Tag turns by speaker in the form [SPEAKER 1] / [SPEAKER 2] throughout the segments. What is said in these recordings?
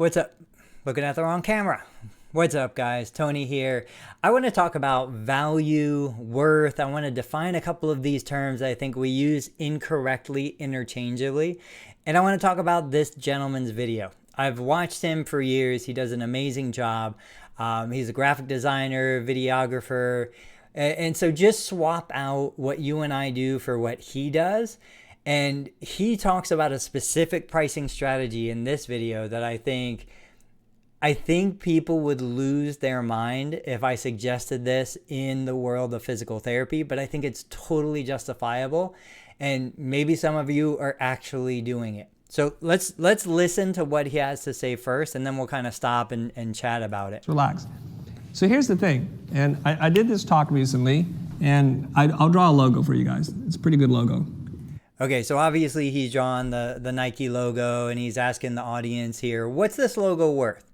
[SPEAKER 1] What's up? Looking at the wrong camera. What's up, guys? Tony here. I want to talk about value, worth. I want to define a couple of these terms that I think we use incorrectly interchangeably. And I want to talk about this gentleman's video. I've watched him for years. He does an amazing job. He's a graphic designer, videographer. And so just swap out what you and I do for what he does. And he talks about a specific pricing strategy in this video that I think people would lose their mind if I suggested this in the world of physical therapy, but I think it's totally justifiable. And maybe some of you are actually doing it. So let's listen to what he has to say first, and then we'll kind of stop and chat about it.
[SPEAKER 2] Relax. So here's the thing, and I did this talk recently, and I'll draw a logo for you guys. It's a pretty good logo.
[SPEAKER 1] Okay, so obviously he's drawn the Nike logo, and he's asking the audience here, what's this logo worth?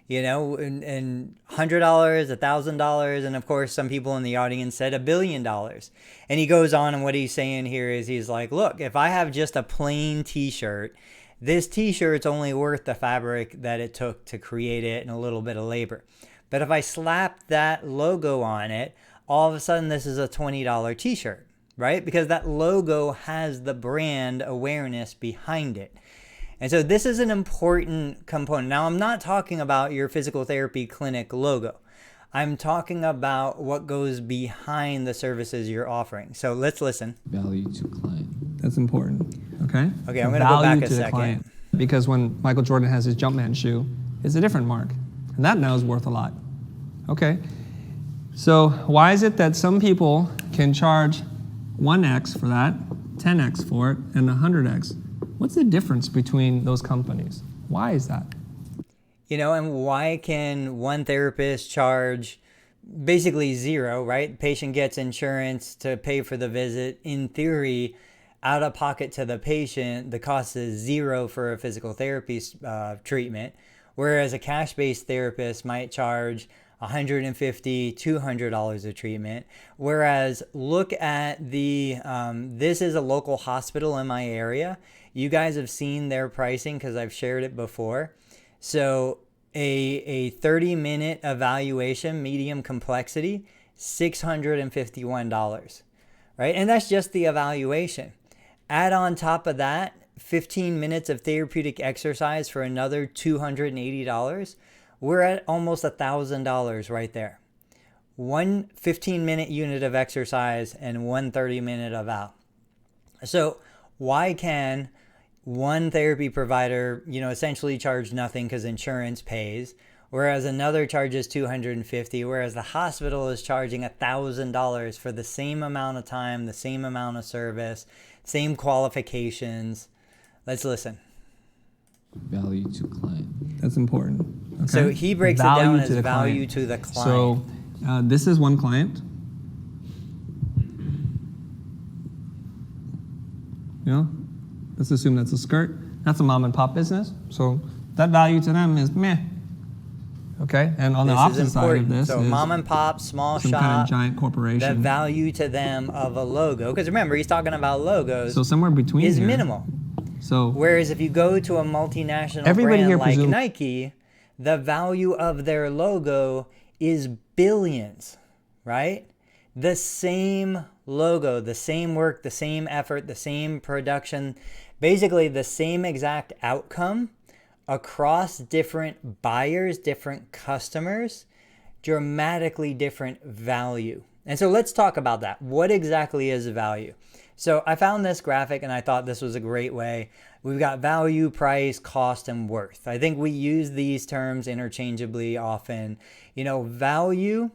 [SPEAKER 1] You know, and $100, $1,000, and of course some people in the audience said $1 billion. And he goes on, and what he's saying here is he's like, look, if I have just a plain t-shirt, this t-shirt's only worth the fabric that it took to create it and a little bit of labor. But if I slap that logo on it, all of a sudden this is a $20 t-shirt. Right? Because that logo has the brand awareness behind it. And so this is an important component. Now, I'm not talking about your physical therapy clinic logo. I'm talking about what goes behind the services you're offering. So let's listen.
[SPEAKER 3] Value to client.
[SPEAKER 2] That's important, okay?
[SPEAKER 1] Okay, I'm going to go back a second.
[SPEAKER 2] Client. Because when Michael Jordan has his Jumpman shoe, it's a different mark. And that now is worth a lot. Okay? So why is it that some people can charge 1x for that, 10x for it, and 100x. What's the difference between those companies? Why is that?
[SPEAKER 1] You know, and why can one therapist charge basically zero, right? The patient gets insurance to pay for the visit. In theory, out of pocket to the patient, the cost is zero for a physical therapy treatment, whereas a cash-based therapist might charge $150, $200 a treatment. Whereas look at the, this is a local hospital in my area. You guys have seen their pricing because I've shared it before. So a 30-minute evaluation, medium complexity, $651, right? And that's just the evaluation. Add on top of that, 15 minutes of therapeutic exercise for another $280. We're at almost $1,000 right there. One 15-minute unit of exercise and one 30-minute eval. So why can one therapy provider, essentially charge nothing because insurance pays, whereas another charges $250, whereas the hospital is charging $1,000 for the same amount of time, the same amount of service, same qualifications? Let's listen.
[SPEAKER 3] Value to client.
[SPEAKER 2] That's important. Okay?
[SPEAKER 1] So he breaks it down as value to the client.
[SPEAKER 2] So this is one client. Let's assume that's a skirt. That's a mom and pop business. So that value to them is meh. Okay, and on the opposite side of this,
[SPEAKER 1] so
[SPEAKER 2] is
[SPEAKER 1] mom and pop, small
[SPEAKER 2] some
[SPEAKER 1] shop,
[SPEAKER 2] kind of giant corporation.
[SPEAKER 1] the value to them of a logo, because remember he's talking about logos.
[SPEAKER 2] So somewhere between
[SPEAKER 1] is
[SPEAKER 2] here,
[SPEAKER 1] minimal.
[SPEAKER 2] So
[SPEAKER 1] whereas if you go to a multinational
[SPEAKER 2] everybody
[SPEAKER 1] brand
[SPEAKER 2] here
[SPEAKER 1] like Nike, the value of their logo is billions, right? The same logo, the same work, the same effort, the same production, basically the same exact outcome across different buyers, different customers, dramatically different value. And so let's talk about that. What exactly is value? So I found this graphic and I thought this was a great way. We've got value, price, cost, and worth. I think we use these terms interchangeably often. Value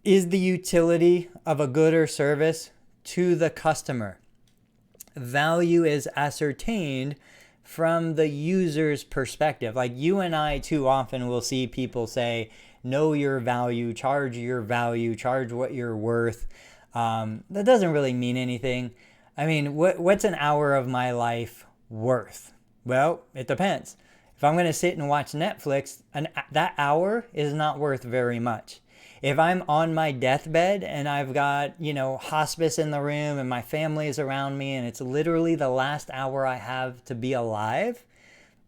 [SPEAKER 1] is the utility of a good or service to the customer. Value is ascertained from the user's perspective. Like you and I too often will see people say, know your value, charge what you're worth. That doesn't really mean anything. I mean, what's an hour of my life worth? Well, it depends. If I'm going to sit and watch Netflix, that hour is not worth very much. If I'm on my deathbed and I've got, hospice in the room and my family is around me and it's literally the last hour I have to be alive,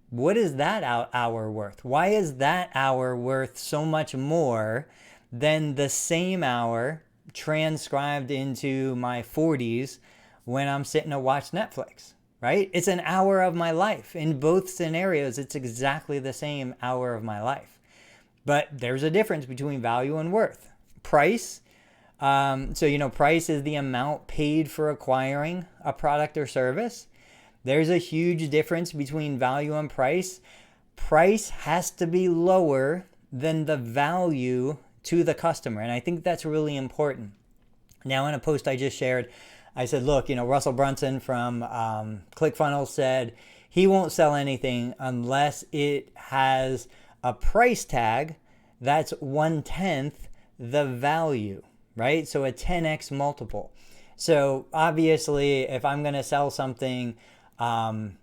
[SPEAKER 1] what is that hour worth? Why is that hour worth so much more than the same hour transcribed into my 40s when I'm sitting to watch Netflix, right? It's an hour of my life. In both scenarios, it's exactly the same hour of my life. But there's a difference between value and worth. Price, price is the amount paid for acquiring a product or service. There's a huge difference between value and price. Price has to be lower than the value to the customer. And I think that's really important. Now, in a post I just shared, I said, look, Russell Brunson from ClickFunnels said he won't sell anything unless it has a price tag that's 1/10 the value, right? So a 10x multiple. So obviously, if I'm going to sell something that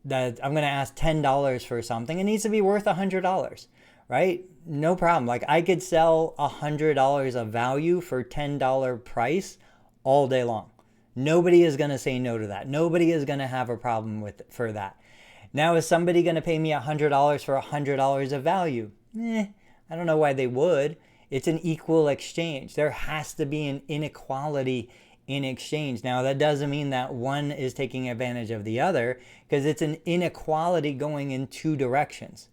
[SPEAKER 1] I'm going to ask $10 for something, it needs to be worth $100, right? No problem. Like I could sell $100 of value for $10 price all day long. Nobody is going to say no to that. Nobody is going to have a problem for that. Now, is somebody going to pay me $100 for $100 of value? I don't know why they would. It's an equal exchange. There has to be an inequality in exchange. Now, that doesn't mean that one is taking advantage of the other, because it's an inequality going in two directions.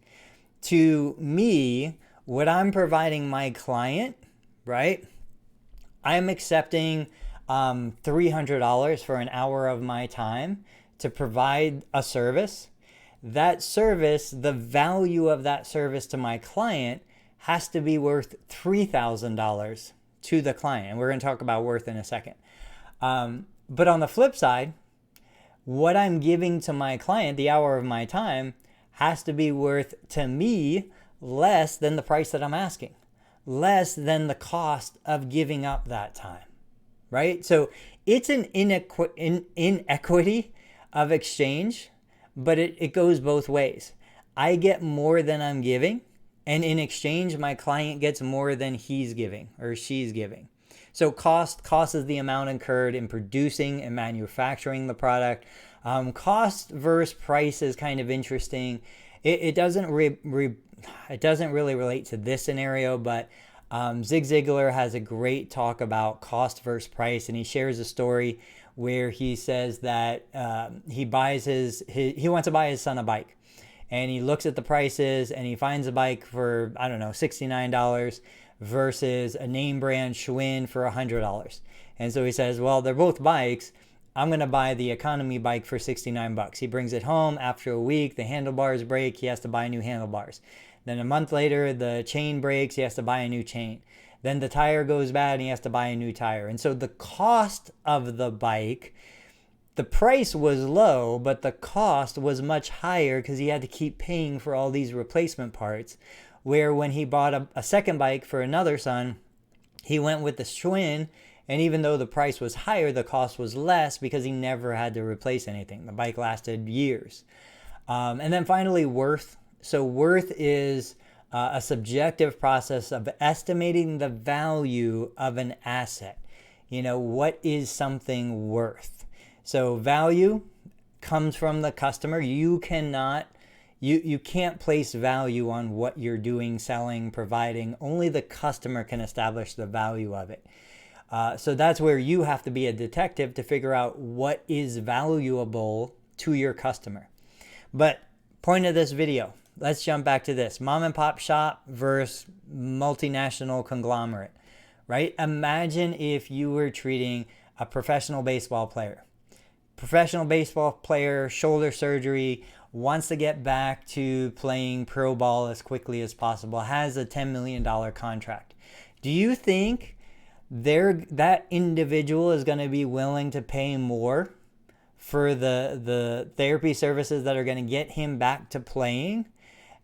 [SPEAKER 1] To me, what I'm providing my client, right? I'm accepting $300 for an hour of my time to provide a service. That service, the value of that service to my client has to be worth $3,000 to the client. And we're going to talk about worth in a second. But on the flip side, what I'm giving to my client, the hour of my time, has to be worth to me less than the price that I'm asking, less than the cost of giving up that time, right? So it's an inequity of exchange, but it goes both ways. I get more than I'm giving, and in exchange, my client gets more than he's giving or she's giving. So cost is the amount incurred in producing and manufacturing the product. Cost versus price is kind of interesting. It doesn't really relate to this scenario, but Zig Ziglar has a great talk about cost versus price, and he shares a story where he says that he wants to buy his son a bike. And he looks at the prices and he finds a bike for, $69 versus a name brand Schwinn for $100. And so he says, well, they're both bikes. I'm going to buy the economy bike for $69. He brings it home. After a week, the handlebars break. He has to buy new handlebars. Then a month later, the chain breaks. He has to buy a new chain. Then the tire goes bad and he has to buy a new tire. And so the cost of the bike, the price was low, but the cost was much higher because he had to keep paying for all these replacement parts. Where when he bought a second bike for another son, he went with the Schwinn, and even though the price was higher, the cost was less because he never had to replace anything. The bike lasted years. And then finally, worth. So worth is a subjective process of estimating the value of an asset. What is something worth? So value comes from the customer. You can't place value on what you're doing, selling, providing. Only the customer can establish the value of it. So that's where you have to be a detective to figure out what is valuable to your customer. But point of this video, let's jump back to this. Mom and pop shop versus multinational conglomerate, right? Imagine if you were treating a professional baseball player. Professional baseball player, shoulder surgery, wants to get back to playing pro ball as quickly as possible, has a $10 million contract. Do you think that individual is going to be willing to pay more for the therapy services that are going to get him back to playing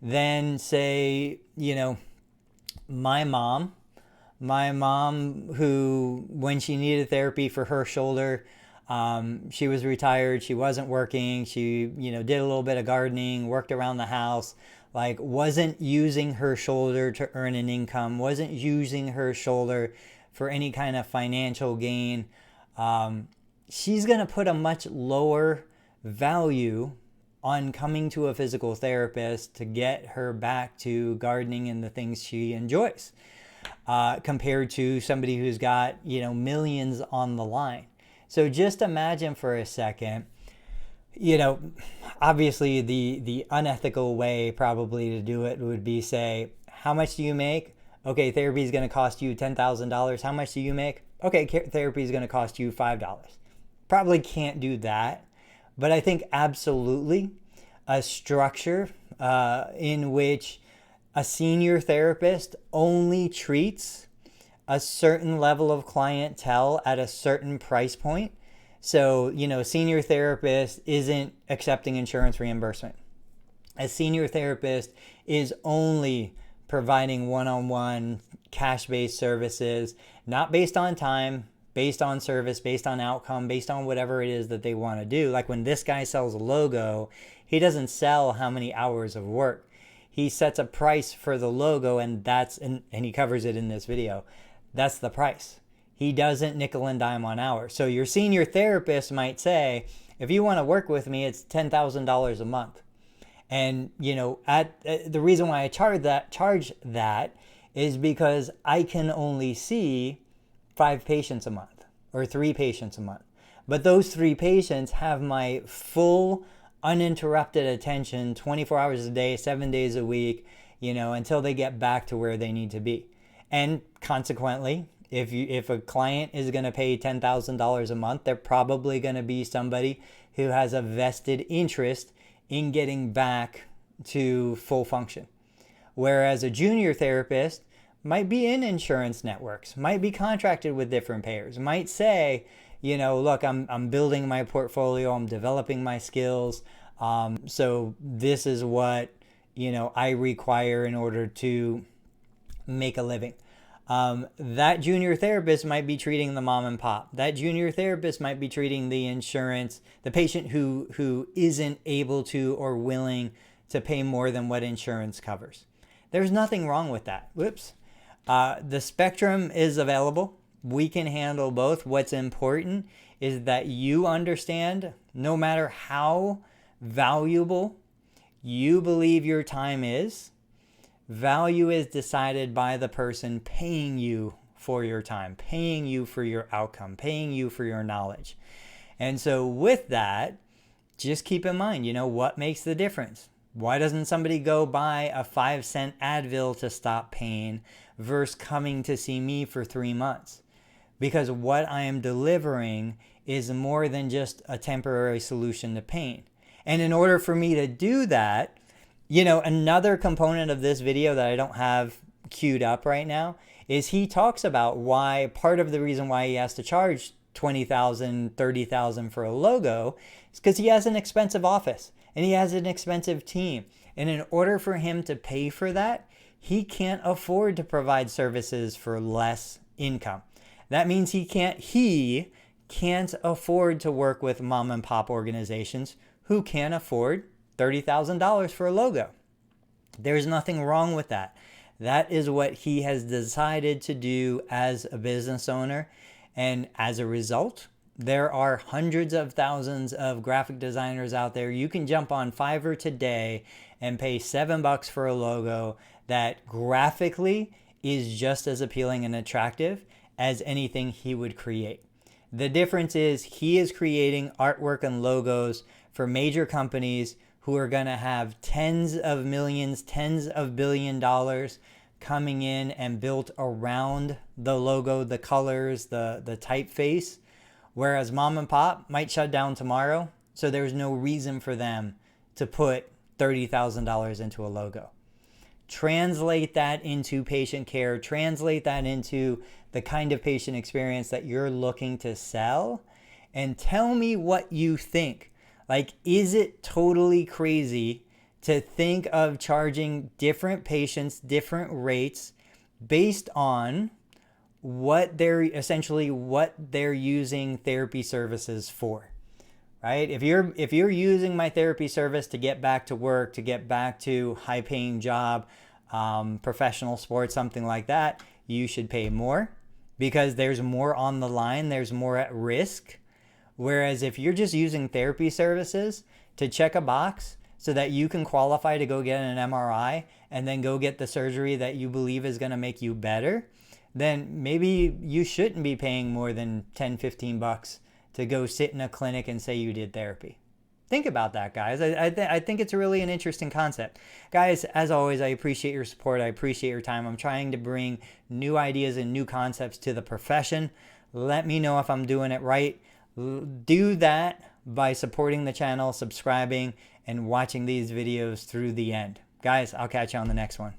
[SPEAKER 1] than, say, my mom who, when she needed therapy for her shoulder, she was retired, she wasn't working, she did a little bit of gardening, worked around the house, wasn't using her shoulder to earn an income, wasn't using her shoulder for any kind of financial gain. She's going to put a much lower value on coming to a physical therapist to get her back to gardening and the things she enjoys, compared to somebody who's got, millions on the line. So just imagine for a second, obviously the unethical way probably to do it would be say, how much do you make? Okay, therapy is going to cost you $10,000. How much do you make? Okay, therapy is going to cost you $5. Probably can't do that. But I think absolutely a structure in which a senior therapist only treats a certain level of clientele at a certain price point. So, senior therapist isn't accepting insurance reimbursement. A senior therapist is only providing one-on-one cash-based services, not based on time, based on service, based on outcome, based on whatever it is that they want to do. Like when this guy sells a logo, he doesn't sell how many hours of work. He sets a price for the logo, and he covers it in this video. That's the price. He doesn't nickel and dime on hours. So your senior therapist might say, if you want to work with me, it's $10,000 a month. And, the reason why I charge that is because I can only see 5 patients a month or 3 patients a month. But those 3 patients have my full uninterrupted attention 24 hours a day, 7 days a week, until they get back to where they need to be. And consequently, if a client is going to pay $10,000 a month, they're probably going to be somebody who has a vested interest in getting back to full function. Whereas a junior therapist might be in insurance networks, might be contracted with different payers, might say, look, I'm building my portfolio, I'm developing my skills, so this is what, I require in order to make a living. That junior therapist might be treating the mom and pop. That junior therapist might be treating the patient who isn't able to or willing to pay more than what insurance covers. There's nothing wrong with that. The spectrum is available. We can handle both. What's important is that you understand, no matter how valuable you believe your time is, value is decided by the person paying you for your time, paying you for your outcome, paying you for your knowledge. And so with that, just keep in mind, what makes the difference? Why doesn't somebody go buy a 5-cent Advil to stop pain versus coming to see me for 3 months? Because what I am delivering is more than just a temporary solution to pain. And in order for me to do that, another component of this video that I don't have queued up right now is he talks about why part of the reason why he has to charge $20,000, $30,000 for a logo is because he has an expensive office and he has an expensive team. And in order for him to pay for that, he can't afford to provide services for less income. That means he can't afford to work with mom and pop organizations who can't afford $30,000 for a logo. There's nothing wrong with that. That is what he has decided to do as a business owner. And as a result, there are hundreds of thousands of graphic designers out there. You can jump on Fiverr today and pay $7 for a logo that graphically is just as appealing and attractive as anything he would create. The difference is he is creating artwork and logos for major companies who are going to have tens of millions, tens of billion dollars coming in and built around the logo, the colors, the typeface. Whereas mom and pop might shut down tomorrow, so there's no reason for them to put $30,000 into a logo. Translate that into patient care, translate that into the kind of patient experience that you're looking to sell, and tell me what you think. Like, is it totally crazy to think of charging different patients different rates based on what they're using therapy services for, right? If you're using my therapy service to get back to work, to get back to high paying job, professional sports, something like that, you should pay more because there's more on the line, there's more at risk. Whereas if you're just using therapy services to check a box so that you can qualify to go get an MRI and then go get the surgery that you believe is going to make you better, then maybe you shouldn't be paying more than 10, 15 bucks to go sit in a clinic and say you did therapy. Think about that, guys. I think it's really an interesting concept. Guys, as always, I appreciate your support. I appreciate your time. I'm trying to bring new ideas and new concepts to the profession. Let me know if I'm doing it right. Do that by supporting the channel, subscribing, and watching these videos through the end. Guys, I'll catch you on the next one.